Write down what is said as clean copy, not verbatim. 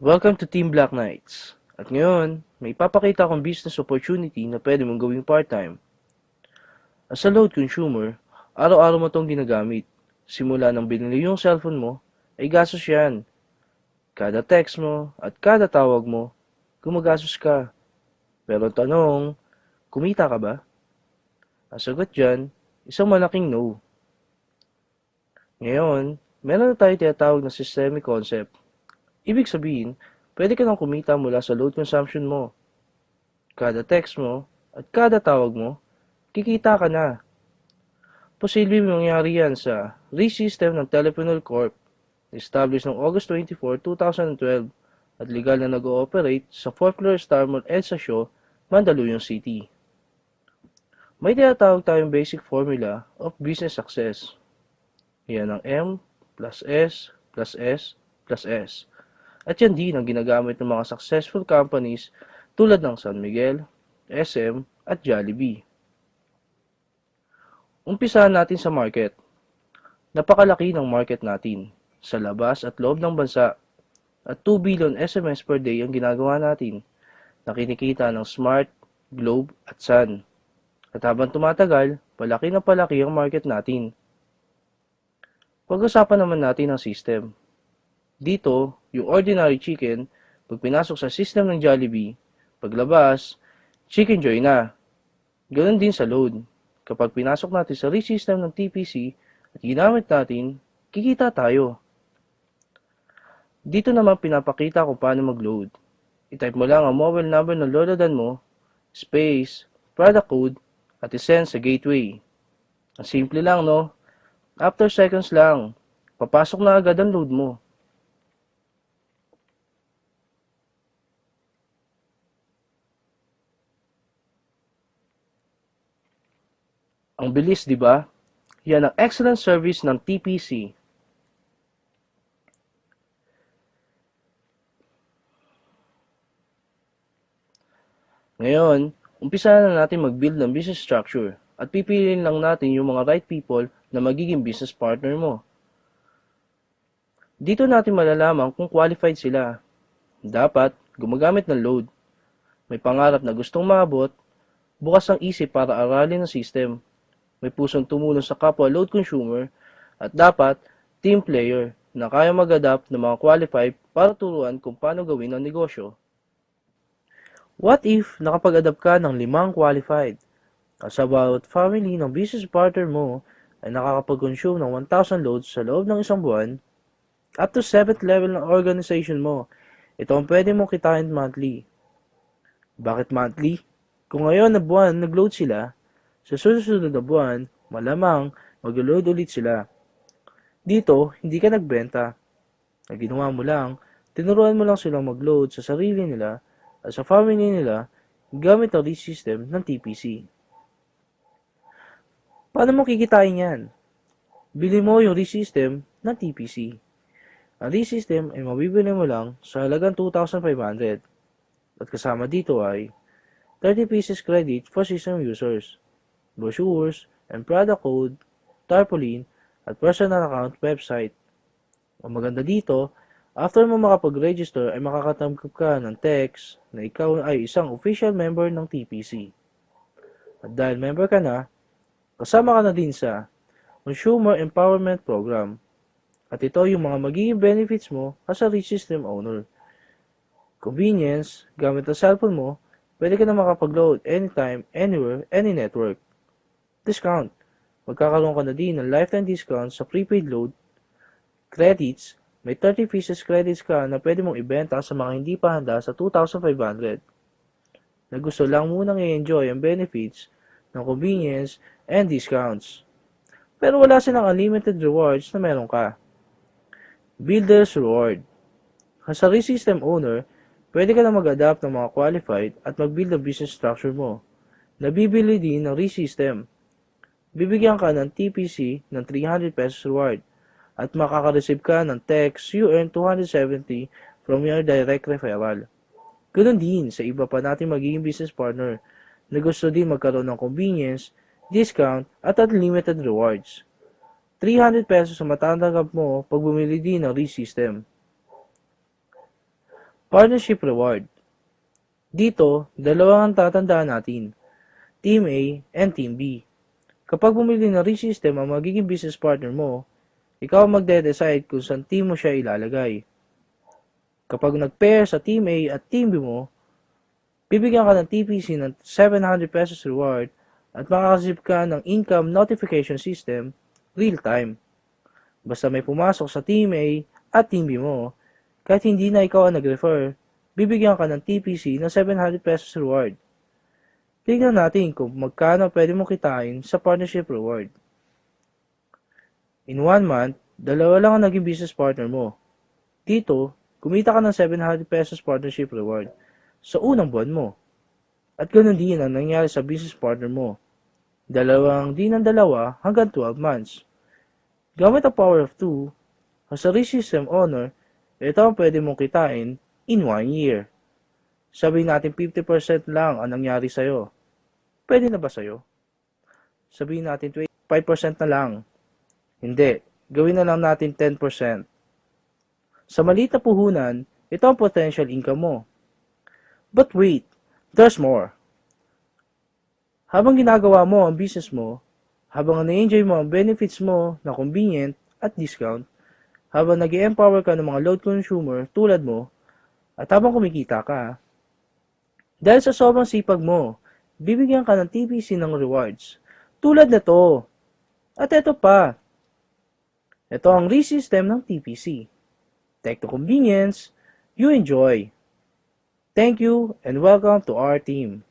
Welcome to Team Black Knights. At ngayon, may ipapakita akong business opportunity na pwede mong gawing part-time. As a load consumer, araw-araw mo itong ginagamit. Simula nang binili yung cellphone mo, ay gastos yan. Kada text mo at kada tawag mo, gumagastos ka. Pero ang tanong, kumita ka ba? Ang sagot dyan, isang malaking no. Ngayon, meron na tayo tinatawag na systemic concept. Ibig sabihin, pwede ka nang kumita mula sa load consumption mo. Kada text mo at kada tawag mo, kikita ka na. Posibleng mangyari yan sa RE-system ng Teleponol Corp, established noong August 24, 2012 at legal na nag-ooperate sa 4th floor Star Mall EDSA Shaw, Mandaluyong City. May tinatawag tayong basic formula of business success. Yan ang M plus S plus S plus S. At yan din ang ginagamit ng mga successful companies tulad ng San Miguel, SM at Jollibee. Umpisahan natin sa market. Napakalaki ng market natin sa labas at loob ng bansa at 2 billion SMS per day ang ginagawa natin na kinikita ng Smart, Globe at Sun. At habang tumatagal, palaki na palaki ang market natin. Pag-usapan naman natin ang system. Dito, yung ordinary chicken, pag pinasok sa system ng Jollibee, paglabas, Chicken Joy na. Ganoon din sa load. Kapag pinasok natin sa RE-system ng TPC at ginamit natin, kikita tayo. Dito naman pinapakita kung paano mag-load. I-type mo lang ang mobile number ng lolodan mo, space, product code, at isend sa gateway. Ang simple lang, no? After seconds lang, papasok na agad ang load mo. Ang bilis, di ba? Yan ang excellent service ng TPC. Ngayon, umpisa na natin mag-build ng business structure at pipiliin lang natin yung mga right people na magiging business partner mo. Dito natin malalaman kung qualified sila. Dapat gumagamit ng load. May pangarap na gustong maabot, bukas ang isip para aralin ang system. May pusong tumulong sa kapwa load consumer, at dapat team player na kaya mag-adapt ng mga qualified para turuan kung paano gawin ang negosyo. What if nakapag-adapt ka ng 5 qualified? As about family ng business partner mo ay nakakapag-consume ng 1,000 loads sa loob ng isang buwan, up to 7th level ng organization mo, ito ang pwede mong kitain monthly. Bakit monthly? Kung ngayon na buwan nag-load sila, sa susunod na buwan, malamang mag-load ulit sila. Dito, hindi ka nagbenta. Ang ginawa mo lang, tinuruan mo lang silang mag-load sa sarili nila at sa family nila gamit ang RE-system ng TPC. Paano mo kikitain yan? Bili mo yung RE-system ng TPC. Ang RE-system ay mabibili mo lang sa halagang 2,500 at kasama dito ay 30 pieces credit for system users, brochures and product code, tarpaulin, at personal account website. Ang maganda dito, after mo makapag-register ay makakatanggap ka ng text na ikaw ay isang official member ng TPC. At dahil member ka na, kasama ka na din sa Consumer Empowerment Program. At ito yung mga magiging benefits mo as a RE-system owner. Convenience, gamit ang cellphone mo, pwede ka na makapag-load anytime, anywhere, any network. Discount. Magkakaroon ka na din ng lifetime discount sa prepaid load. Credits. May 30 pieces credits ka na pwede mong ibenta sa mga hindi pa handa sa 2,500. Na gusto lang munang i-enjoy ang benefits ng convenience and discounts. Pero wala silang unlimited rewards na meron ka. Builder's Reward. As a RE-system owner, pwede ka na mag-adapt ng mga qualified at mag-build ang business structure mo. Nabibili din ng RE-system. Bibigyan ka ng TPC ng 300 pesos reward at makaka-receive ka ng text you earn 270 from your direct referral. Ganun din sa iba pa natin magiging business partner na gusto din magkaroon ng convenience, discount at unlimited rewards. 300 pesos ang matatanggap mo pag bumili din ng RE-system. Partnership Reward. Dito, dalawa ang tatandaan natin, Team A and Team B. Kapag bumili ng ReSystem ang magiging business partner mo, ikaw ang magde-decide kung saan team mo siya ilalagay. Kapag nag-pair sa Team A at Team B mo, bibigyan ka ng TPC ng 700 pesos reward at makakasip ka ng income notification system real-time. Basta may pumasok sa Team A at Team B mo, kahit hindi na ikaw ang nag-refer, bibigyan ka ng TPC na 700 pesos reward. Tingnan natin kung magkano pwede mong kitain sa partnership reward. In 1 month, dalawa lang ang naging business partner mo. Dito, kumita ka ng 700 pesos partnership reward sa unang buwan mo. At ganoon din ang nangyari sa business partner mo. Dalawang din ng dalawa hanggang 12 months. Gamit ang power of 2, as a ReSystem owner, ito ang pwede mong kitain in 1 year. Sabihin natin 50% lang ang nangyari sa'yo. Pwede na ba sa'yo? Sabihin natin 25% na lang. Hindi, gawin na lang natin 10%. Sa maliit na puhunan, ito ang potential income mo. But wait, there's more. Habang ginagawa mo ang business mo, habang na-enjoy mo ang benefits mo na convenient at discount, habang nag-empower ka ng mga load consumer tulad mo, at habang kumikita ka, dahil sa sobrang sipag mo, bibigyan ka ng TPC ng rewards. Tulad nito. At ito pa. Ito ang ReSystem ng TPC. Tech to convenience, you enjoy. Thank you and welcome to our team.